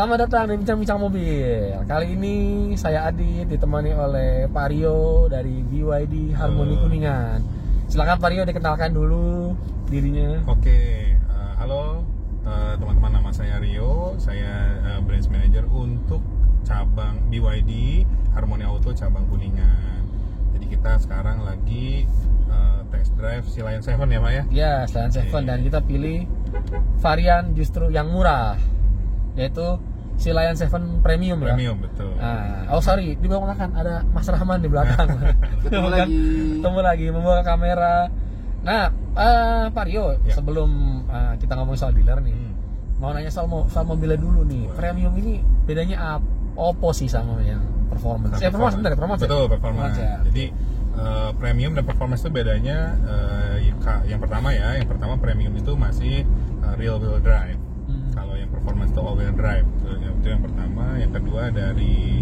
Selamat datang di Bincang-Bincang Mobil. Kali ini saya Adit ditemani oleh Pak Rio dari BYD Harmoni Kuningan. Silakan Pak Rio dikenalkan dulu dirinya. Oke, halo teman-teman, nama saya Rio. Saya branch manager untuk cabang BYD Harmoni Auto cabang Kuningan. Jadi kita sekarang lagi test drive si Lion 7 ya Pak ya? Ya, Lion 7 dan kita pilih varian justru yang murah, yaitu si Lion 7 Premium ya. Premium, betul. Sorry, di belakang ada Mas Rahman di belakang. Ketemu lagi membawa kamera. Nah, Pak Rio, Ya. sebelum kita ngomong soal dealer nih, mau nanya soal mobilnya dulu nih. Premium ini bedanya apa sih sama yang performance? Performance benar ya? Performance betul, ya? performance. Ya. Jadi premium dan performance itu bedanya yang pertama premium itu masih rear wheel drive. Kalau yang performance itu all wheel drive. Itu yang pertama. Yang kedua dari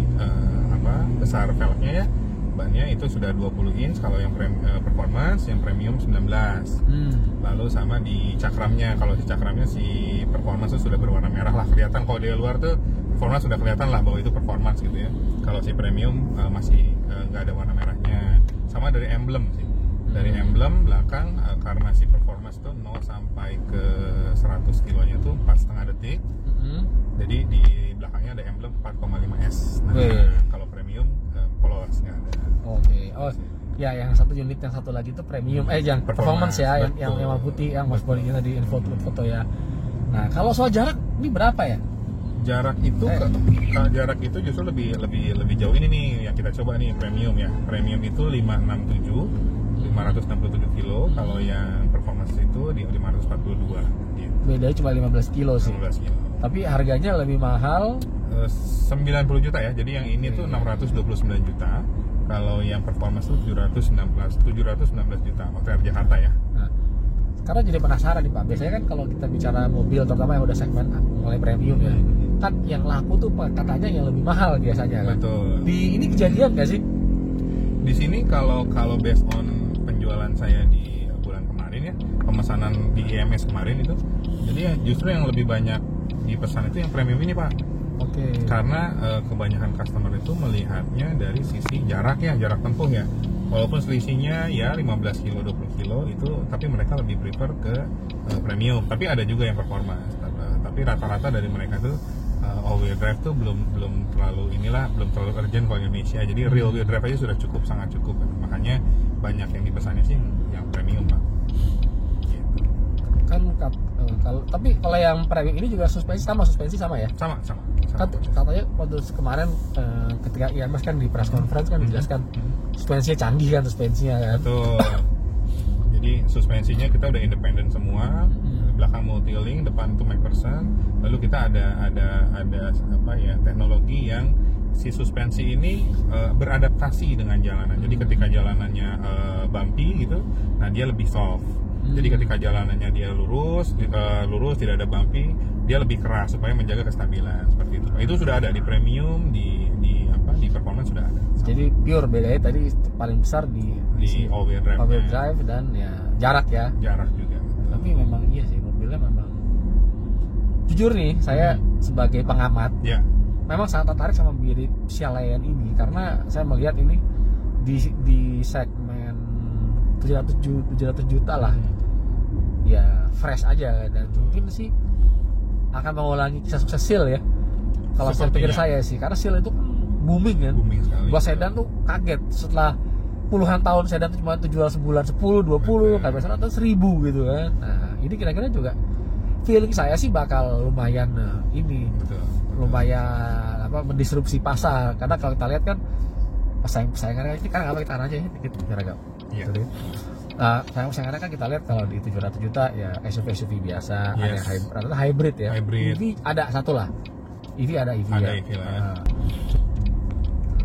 besar velgnya ya. Bannya itu sudah 20 inch kalau yang performance, yang premium 19. Lalu sama di cakramnya, kalau di cakramnya si performance itu sudah berwarna merah lah, kelihatan kalau di luar tuh performance sudah kelihatan lah bahwa itu performance gitu ya. Kalau si premium masih nggak ada warna merahnya. Sama dari emblem sih. Dari emblem belakang karena si performance tuh 0 sampai ke 100 kilonya tuh 4,5 detik. Jadi di belakangnya ada emblem 4,5S. Nah, kalau premium polos nggak ada. Oke. Oh, ya yang satu unit, yang satu lagi itu premium. Yang performance ya, yang warna putih, yang mas bodinya tadi foto ya. Nah, kalau soal jarak ini berapa ya? Jarak itu jarak itu justru lebih jauh ini nih yang kita coba nih premium ya. Premium itu 567 kilo, kalau yang performance itu di 542 gitu. Bedanya cuma 15 kilo sih. 15 kilo. Tapi harganya lebih mahal. 90 juta ya. Jadi yang ini tuh 629 juta. Kalau yang performance tuh 719 juta waktu Jakarta ya. Nah, karena jadi penasaran nih Pak. Biasanya kan kalau kita bicara mobil, terutama yang udah segmen mulai premium ya, kan yang laku tuh katanya yang lebih mahal biasanya kan. Betul. Di ini kejadian nggak sih? Di sini kalau based on penjualan saya di bulan kemarin ya, pemesanan di IMS kemarin itu, jadi ya justru yang lebih banyak dipesan itu yang premium ini Pak. Oke. Karena kebanyakan customer itu melihatnya dari sisi jarak tempuh ya. Walaupun selisihnya ya 15 kilo, 20 kilo itu, tapi mereka lebih prefer ke premium. Tapi ada juga yang performance. Tapi rata-rata dari mereka tuh all wheel drive tuh belum terlalu urgent kalau Indonesia. Jadi real wheel drive aja sudah sangat cukup. Makanya banyak yang dipesannya sih yang premium Pak. Gitu. Tapi kalau yang premium ini juga suspensi sama ya? Sama. Katanya waktu kemarin ketika IMS kan di press conference kan dijelaskan suspensinya canggih kan suspensinya kan. Betul. Jadi suspensinya kita udah independen semua, belakang multi-link, depan itu MacPherson. Lalu kita ada teknologi yang si suspensi ini beradaptasi dengan jalanan. Jadi ketika jalanannya bumpy gitu, nah dia lebih soft. Jadi ketika jalanannya dia lurus tidak ada bumpy, dia lebih keras supaya menjaga kestabilan seperti itu. Itu sudah ada di premium, di performance sudah ada. Jadi pure bedanya tadi paling besar di all wheel drive, dan ya jarak ya. Jarak juga. Tapi memang iya sih mobilnya memang. Jujur nih saya sebagai pengamat, memang sangat tertarik sama mirip Lion ini karena saya melihat ini di segmen 700 juta lah. Ya fresh aja dan mungkin sih akan mengulangi kisah sukses Seal ya. Kalau saya pikir saya sih, karena Seal itu booming kan. Booming sekali. Buat sedan tuh kaget setelah puluhan tahun sedan tuh cuma jual sebulan 10, 20, kayak misalnya atau 1000 gitu kan. Nah, ini kira-kira juga feeling saya sih bakal lumayan lumayan mendisrupsi pasar. Karena kalau kita lihat kan pesaing-pesaingannya ini kan kita aja dikit agak. Iya. Sayang-sayangnya kan kita lihat kalau di 700 juta ya SUV biasa, yes. Ada hybrid ya. Hybrid. EV ada satu lah. EV ada EV ada ya. EV lah ya.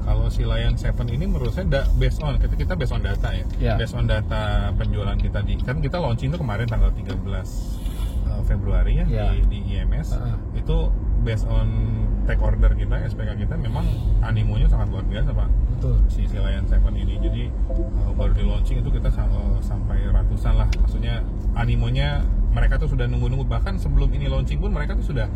Kalau si Lion 7 ini menurut saya based on data ya. Based on data penjualan kita kan kita launching itu kemarin tanggal 13 Februari ya. Di IMS. Itu based on take order kita, SPK kita memang animonya sangat luar biasa Pak. Betul. Si Lion 7 ini. Jadi baru di launching itu kita sampai ratusan lah. Maksudnya animonya mereka tuh sudah nunggu-nunggu, bahkan sebelum ini launching pun mereka tuh sudah,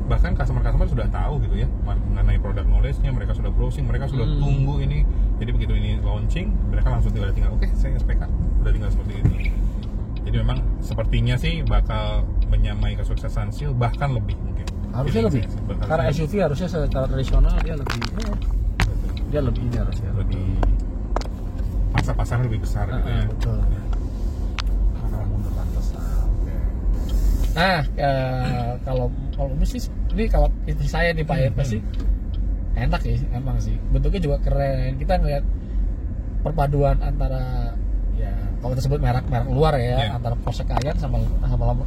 bahkan customer sudah tahu gitu ya mengenai produk knowledge-nya, mereka sudah browsing, mereka sudah tunggu ini. Jadi begitu ini launching, mereka langsung tinggal oke, saya SPK, udah tinggal seperti itu. Jadi memang sepertinya sih bakal menyamai kesuksesan Seal, bahkan lebih mungkin. Harusnya lebih. Karena SUV harusnya secara tradisional dia lebih ini harusnya lebih pasar-pasarnya lebih besar gitu ya. Betul. Mundur lantas. Nah, kalau ini kalau istri saya nih Pak Epe sih enak ya, emang sih bentuknya juga keren. Kita ngeliat perpaduan antara ya kalau kita sebut merek luar ya, antara Porsche Cayenne sama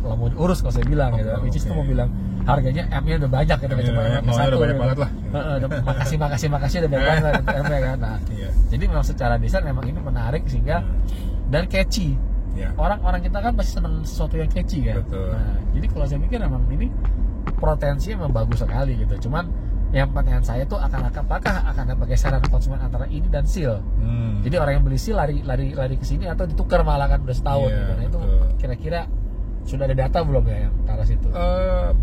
Lamborghini Urus kalau saya bilang gitu. Which is itu mau bilang harganya M-nya udah banyak gitu, cuma M1 udah banyak banget lah. Makasih udah banyak banget M-nya kan. Nah, jadi memang secara desain memang ini menarik sehingga dan catchy. Orang-orang kita kan pasti senang sesuatu yang catchy kan. Nah, jadi kalau saya pikir memang ini potensinya memang bagus sekali gitu. Cuman yang pertanyaan saya tuh apakah akan ada pergeseran konsumen antara ini dan Seal. Jadi orang yang beli Seal lari ke sini atau ditukar malah kan udah setahun gitu. Nah, itu kira-kira sudah ada data belum ya yang ke arah situ?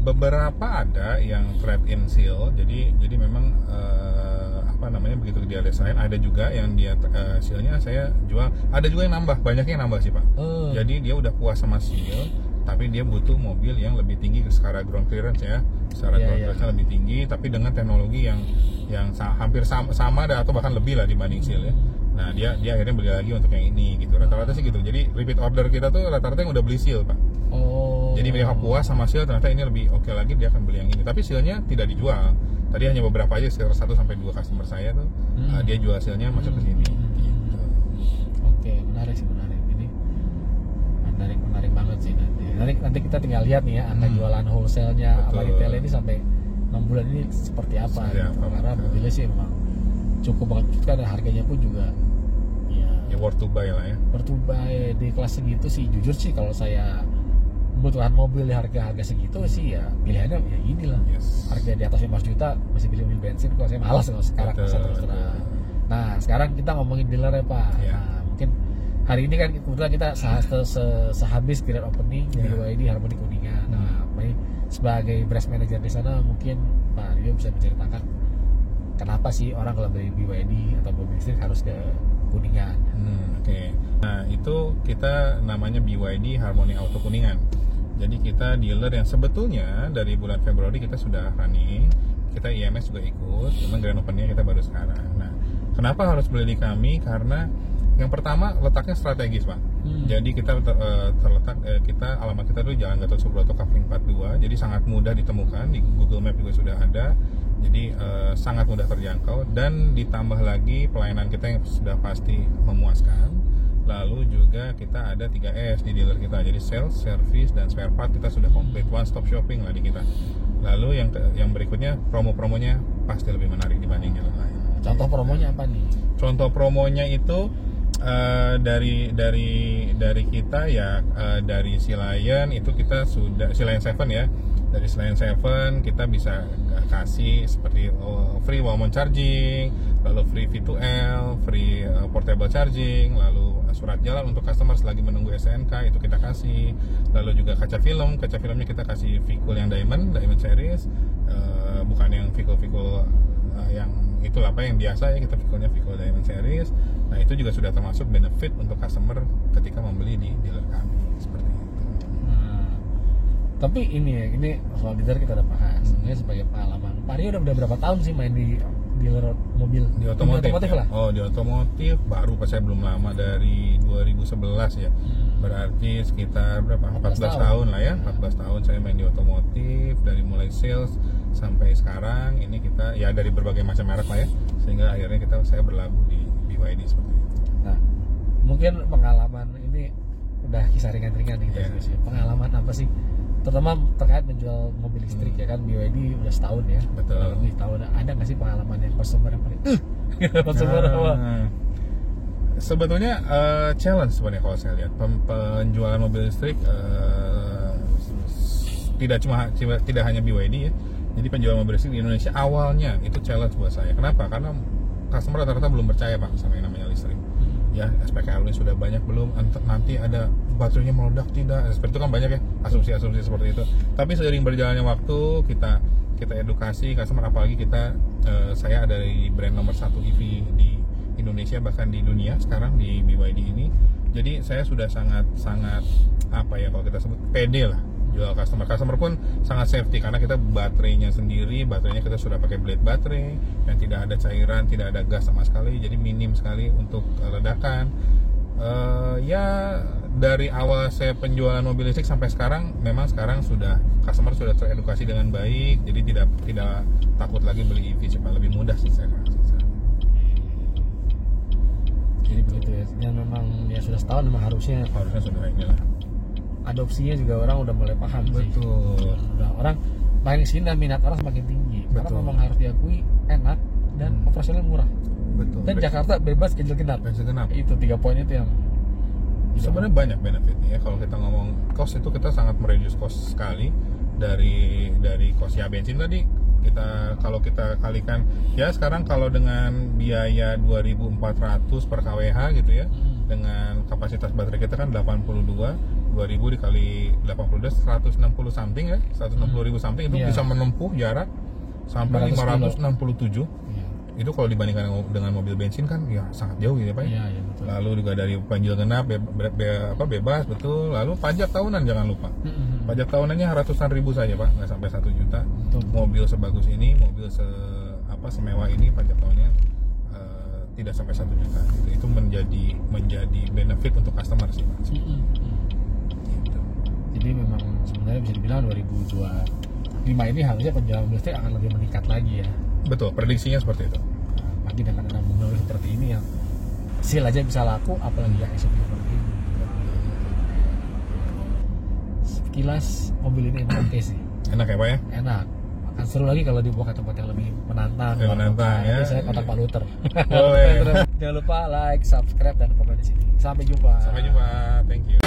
Beberapa ada yang trade in Seal. Jadi memang begitu dia desain, ada juga yang dia Seal-nya saya jual, ada juga yang nambah, banyak yang nambah sih Pak. Jadi dia udah puas sama Seal, tapi dia butuh mobil yang lebih tinggi secara ground clearance ya, secara ground clearance lebih tinggi, tapi dengan teknologi yang hampir sama atau bahkan lebih lah dibanding Seal ya. Nah dia akhirnya beli lagi untuk yang ini gitu, rata-rata sih gitu. Jadi repeat order kita tuh rata-rata yang udah beli Seal Pak. Jadi mereka puas sama Seal, ternyata ini lebih oke lagi, dia akan beli yang ini. Tapi Seal-nya tidak dijual. Tadi hanya beberapa aja, sekitar 1-2 customer saya tuh dia jual Seal-nya masuk ke sini. Gitu. Oke, menarik ini menarik banget sih nanti kita tinggal lihat nih ya angka jualan wholesale-nya apa retail ini sampai 6 bulan ini seperti apa gitu. Karena mobilnya sih memang cukup banget kan, harganya pun juga ya worth to buy lah ya. Worth to buy di kelas segitu sih, jujur sih kalau saya membutuhkan mobil di harga segitu sih ya pilihannya ya inilah. Harga di atas 15 juta masih pilih mobil bensin, kalau saya malas kalau sekarang saya terus terang. Nah sekarang kita ngomongin dealer ya Pak. Nah mungkin hari ini kan kebetulan kita sehabis grand opening BYD Harmony Kuningan. Nah sebagai branch manager di sana mungkin Pak Rio bisa menceritakan kenapa sih orang kalau beli BYD atau mobil listrik harus ke Kuningan. Nah itu kita namanya BYD Harmony Auto Kuningan. Jadi kita dealer yang sebetulnya dari bulan Februari kita sudah running, kita IMS juga ikut, cuman grand openingnya kita baru sekarang. Nah kenapa harus beli di kami? Karena yang pertama letaknya strategis Pak. Jadi kita terletak alamat kita tuh Jalan Gatot Subroto Kavling 42, jadi sangat mudah ditemukan, di Google Map juga sudah ada. Jadi sangat mudah terjangkau, dan ditambah lagi pelayanan kita yang sudah pasti memuaskan. Lalu juga kita ada 3S di dealer kita, jadi sales, service, dan spare part kita sudah komplit, one stop shopping lah di kita. Lalu yang berikutnya promo-promonya pasti lebih menarik dibanding dealer lain. Contoh promonya apa nih? Contoh promonya itu dari kita ya, dari Silayan itu kita sudah Silayan 7 ya. Dari Silayan 7 kita bisa kasih seperti free Wallmont charging, lalu free V2L, free portable charging, lalu surat jalan untuk customer selagi menunggu SNK itu kita kasih. Lalu juga kaca filmnya kita kasih vehicle yang Diamond series, bukan yang vehicle yang itulah apa yang biasa ya, kita vehicle Diamond series. Nah itu juga sudah termasuk benefit untuk customer ketika membeli di dealer kami seperti itu. Tapi ini soal dealer kita udah bahas. Ini sebagai pengalaman. Pak Rio udah berapa tahun sih main di dealer mobil? Di otomotif lah. Oh, di otomotif baru pas saya belum lama, dari 2011 ya. Berarti sekitar berapa? 14 tahun lah ya. 14 tahun saya main di otomotif, dari mulai sales sampai sekarang. Ini kita ya dari berbagai macam merek lah ya. Sehingga akhirnya saya berlabuh di BYD seperti itu. Nah, mungkin pengalaman ini udah kisah ringan-ringan nih guys. Pengalaman apa sih? Terutama terkait menjual mobil listrik ya kan, BYD udah setahun ya. Betul. Lebih tahun. Ada nggak sih pengalaman yang customer yang paling customer apa? Sebetulnya challenge sebenarnya kalau saya lihat penjualan mobil listrik tidak hanya BYD ya. Jadi penjualan mobil listrik di Indonesia awalnya itu challenge buat saya. Kenapa? Karena customer rata-rata belum percaya Pak sama yang namanya listrik. Ya, SPKL ini sudah banyak belum? Nanti ada baterainya meledak tidak, seperti itu kan banyak ya asumsi-asumsi seperti itu. Tapi seiring berjalannya waktu kita edukasi customer, apalagi saya ada di brand nomor 1 EV di Indonesia, bahkan di dunia sekarang di BYD ini. Jadi saya sudah sangat apa ya, kalau kita sebut pede lah jual customer pun sangat safety karena kita baterainya kita sudah pakai blade baterai yang tidak ada cairan, tidak ada gas sama sekali, jadi minim sekali untuk ledakan. Ya dari awal saya penjualan mobil listrik sampai sekarang, memang sekarang customer sudah teredukasi dengan baik, jadi tidak takut lagi beli EV, cuma lebih mudah sih saya rasa. Jadi begitu ya, yang memang ya sudah setahun memang harusnya sudah inilah. Adopsinya juga orang udah mulai paham. Betul. Sih. Udah orang makin sini dan minat orang semakin tinggi. Betul. Karena memang harus diakui enak dan operasionalnya murah. Betul. Dan Jakarta bebas ganjil genap. Itu 3 poin itu yang sebenarnya banyak benefitnya ya. Kalau kita ngomong cost, itu kita sangat mereduce cost sekali dari cost ya bensin tadi. Kalau kita kalikan ya sekarang kalau dengan biaya 2.400 per kWh gitu ya, dengan kapasitas baterai kita kan 82, 2000 dikali 82 160 something ya, 160.000 something itu bisa menempuh jarak sampai 567. Itu kalau dibandingkan dengan mobil bensin kan ya sangat jauh gitu ya Pak. Iya, betul. Lalu juga dari ganjil genap bebas, betul. Lalu pajak tahunan jangan lupa. Pajak tahunannya ratusan ribu saja Pak, nggak sampai 1 juta. Betul. Mobil sebagus ini, mobil semewah ini pajak tahunnya tidak sampai 1 juta. Itu menjadi benefit untuk customer sih Pak. Gitu. Jadi memang sebenarnya bisa dibilang 2025 ini harusnya penjualan mobil listrik akan lebih meningkat lagi ya. Betul, prediksinya seperti itu. Apalagi dengan mobil seperti ini yang seal aja bisa laku, apalagi yang SUV seperti ini. Sekilas mobil ini emang oke sih. Enak ya Pak ya? Enak. Akan seru lagi kalau dibawa ke tempat yang lebih menantang. Menantang ya. Saya kontak Pak Luther. Boleh. Jangan lupa like, subscribe, dan komen di sini. Sampai jumpa. Thank you.